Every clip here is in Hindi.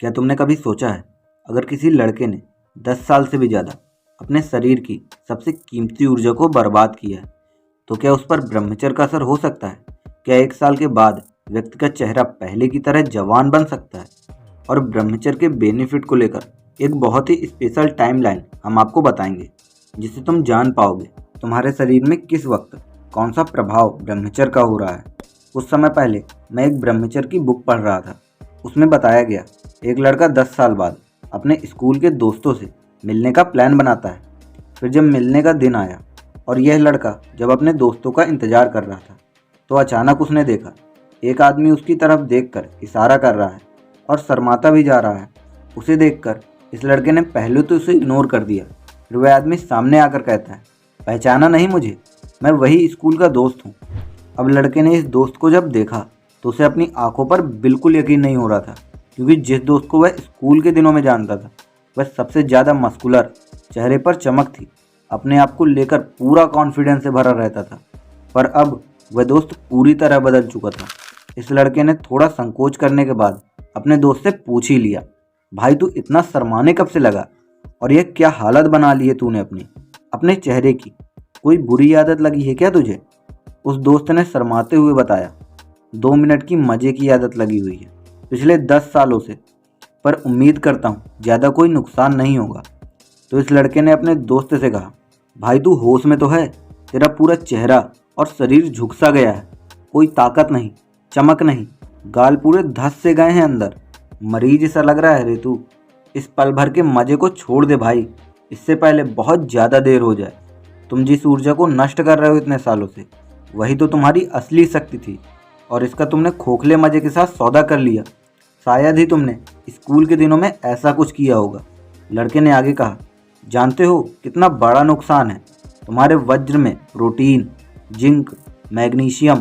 क्या तुमने कभी सोचा है, अगर किसी लड़के ने 10 साल से भी ज़्यादा अपने शरीर की सबसे कीमती ऊर्जा को बर्बाद किया है, तो क्या उस पर ब्रह्मचर्य का असर हो सकता है? क्या 1 साल के बाद व्यक्ति का चेहरा पहले की तरह जवान बन सकता है? और ब्रह्मचर्य के बेनिफिट को लेकर एक बहुत ही स्पेशल टाइमलाइन हम आपको बताएंगे, जिससे तुम जान पाओगे तुम्हारे शरीर में किस वक्त कौन सा प्रभाव ब्रह्मचर्य का हो रहा है। कुछ समय पहले मैं एक ब्रह्मचर्य की बुक पढ़ रहा था। उसमें बताया गया, एक लड़का 10 साल बाद अपने स्कूल के दोस्तों से मिलने का प्लान बनाता है। फिर जब मिलने का दिन आया और यह लड़का जब अपने दोस्तों का इंतजार कर रहा था, तो अचानक उसने देखा एक आदमी उसकी तरफ देखकर इशारा कर रहा है और शर्माता भी जा रहा है। उसे देखकर इस लड़के ने पहले तो उसे इग्नोर कर दिया। फिर वह आदमी सामने आकर कहता है, पहचाना नहीं मुझे? मैं वही स्कूल का दोस्त हूँ। अब लड़के ने इस दोस्त को जब देखा तो उसे अपनी आंखों पर बिल्कुल यकीन नहीं हो रहा था, क्योंकि जिस दोस्त को वह स्कूल के दिनों में जानता था, वह सबसे ज़्यादा मस्कुलर, चेहरे पर चमक थी, अपने आप को लेकर पूरा कॉन्फिडेंस से भरा रहता था। पर अब वह दोस्त पूरी तरह बदल चुका था। इस लड़के ने थोड़ा संकोच करने के बाद अपने दोस्त से पूछ ही लिया, भाई तू इतना शर्माने कब से लगा? और यह क्या हालत बना ली है तूने अपने चेहरे की? कोई बुरी आदत लगी है क्या तुझे? उस दोस्त ने शर्माते हुए बताया, 2 मिनट की मज़े की आदत लगी हुई है पिछले 10 सालों से, पर उम्मीद करता हूँ ज़्यादा कोई नुकसान नहीं होगा। तो इस लड़के ने अपने दोस्त से कहा, भाई तू होश में तो है? तेरा पूरा चेहरा और शरीर झुक सा गया है, कोई ताकत नहीं, चमक नहीं, गाल पूरे धंस से गए हैं अंदर, मरीज सा लग रहा है रे तू। इस पल भर के मज़े को छोड़ दे भाई, इससे पहले बहुत ज़्यादा देर हो जाए। तुम जिस ऊर्जा को नष्ट कर रहे हो इतने सालों से, वही तो तुम्हारी असली शक्ति थी, और इसका तुमने खोखले मज़े के साथ सौदा कर लिया। शायद ही तुमने स्कूल के दिनों में ऐसा कुछ किया होगा। लड़के ने आगे कहा, जानते हो कितना बड़ा नुकसान है? तुम्हारे वज्र में protein, zinc, magnesium,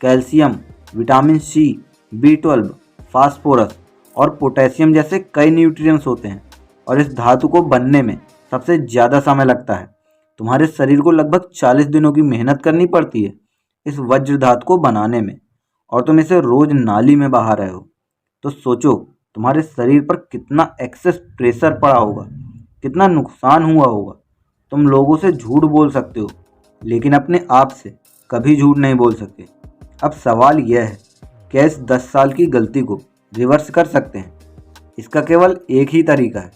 calcium, vitamin C, B12, phosphorus और पोटेशियम जैसे कई न्यूट्रिएंट्स होते हैं, और इस धातु को बनने में सबसे ज़्यादा समय लगता है। तुम्हारे शरीर को लगभग 40 दिनों की मेहनत करनी पड़ती है इस वज्र धातु को बनाने में, और तुम इसे रोज नाली में बहा रहे हो। तो सोचो तुम्हारे शरीर पर कितना एक्सेस प्रेशर पड़ा होगा, कितना नुकसान हुआ होगा। तुम लोगों से झूठ बोल सकते हो, लेकिन अपने आप से कभी झूठ नहीं बोल सकते। अब सवाल यह है, क्या इस 10 साल की गलती को रिवर्स कर सकते हैं? इसका केवल एक ही तरीका है,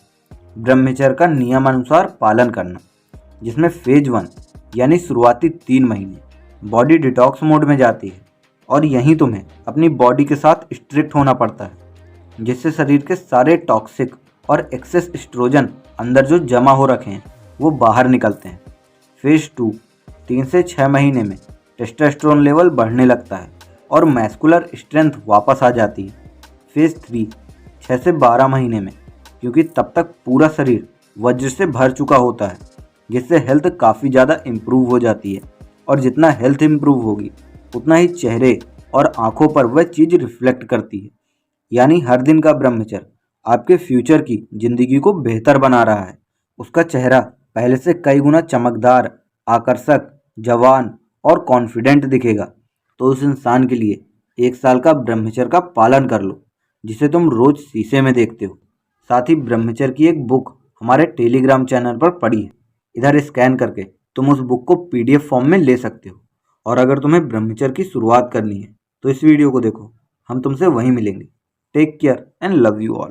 ब्रह्मचर्य का नियमानुसार पालन करना, जिसमें फेज 1 यानी शुरुआती 3 महीने बॉडी डिटॉक्स मोड में जाती है, और यहीं तुम्हें अपनी बॉडी के साथ स्ट्रिक्ट होना पड़ता है, जिससे शरीर के सारे टॉक्सिक और एक्सेस एस्ट्रोजन अंदर जो जमा हो रखे हैं वो बाहर निकलते हैं। फेज 2 3 से 6 महीने में टेस्टोस्टेरोन लेवल बढ़ने लगता है और मैस्कुलर स्ट्रेंथ वापस आ जाती है। फेज 3 6 से 12 महीने में, क्योंकि तब तक पूरा शरीर वज्र से भर चुका होता है, जिससे हेल्थ काफ़ी ज़्यादा इम्प्रूव हो जाती है, और जितना हेल्थ इम्प्रूव होगी उतना ही चेहरे और आंखों पर वह चीज़ रिफ्लेक्ट करती है। यानी हर दिन का ब्रह्मचर्य आपके फ्यूचर की ज़िंदगी को बेहतर बना रहा है। उसका चेहरा पहले से कई गुना चमकदार, आकर्षक, जवान और कॉन्फिडेंट दिखेगा। तो उस इंसान के लिए 1 साल का ब्रह्मचर्य का पालन कर लो, जिसे तुम रोज शीशे में देखते हो। साथ ही ब्रह्मचर्य की एक बुक हमारे टेलीग्राम चैनल पर पड़ी है, इधर स्कैन करके तुम उस बुक को PDF फॉर्म में ले सकते हो। और अगर तुम्हें ब्रह्मचर्य की शुरुआत करनी है तो इस वीडियो को देखो, हम तुमसे वहीं मिलेंगे। Take care and love you all.